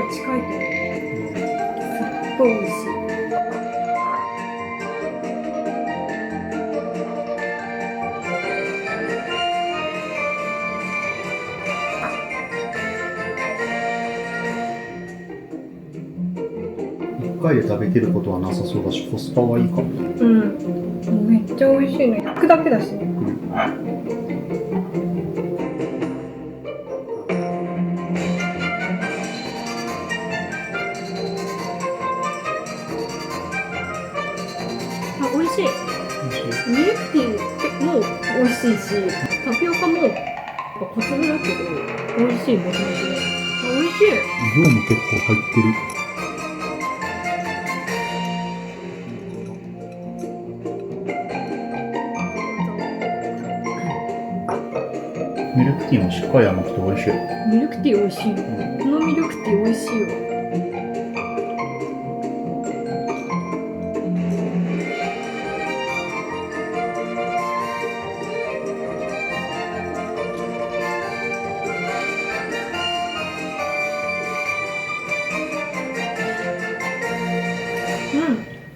近いと思う。すっごい美味しい。1回で食べきることはなさそうだし、コスパはいいかも。うん。めっちゃ美味しいの。焼くだけだしね。あ、美味しい。ミルクティーも美味しいし、タピオカも小粒だけど美味しいもともと。あ、美味しい。量も結構入ってる。ミルクティーもしっかり甘くて美味しい。ミルクティー美味しいよ。このミルクティー美味しいよ。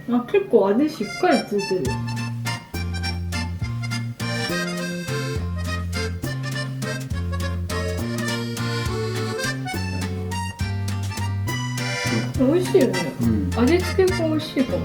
うん。あ、結構味しっかりついてる。美味しいよね。味付けが美味しいかも。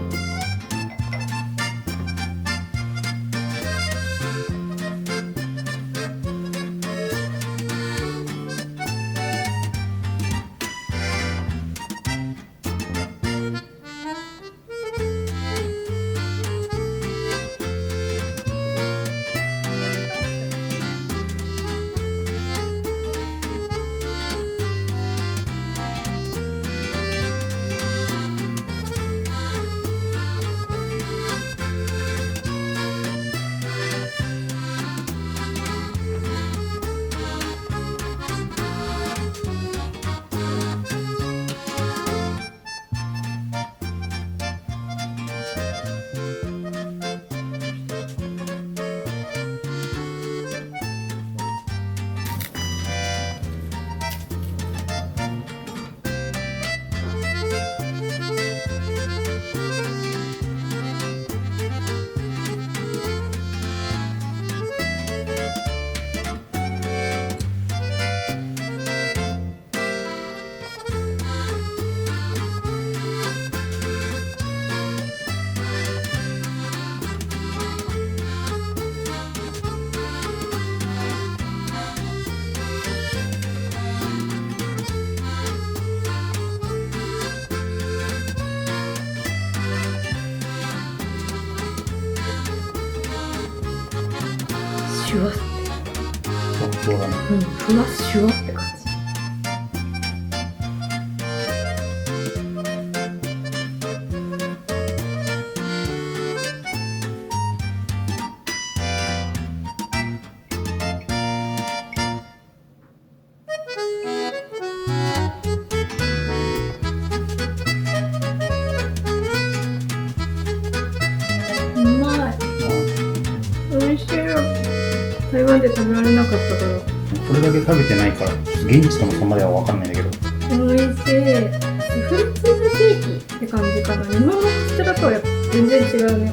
シュワッ。そうだね。うん、ふわっシュワって感じ。うまい。美味しいよ。台湾で食べられなかったから。これだけ食べてないから、現地との差までは分かんないんだけど。美味しい。フルーツケーキって感じかな。日本のカステラとはやっぱ全然違うね。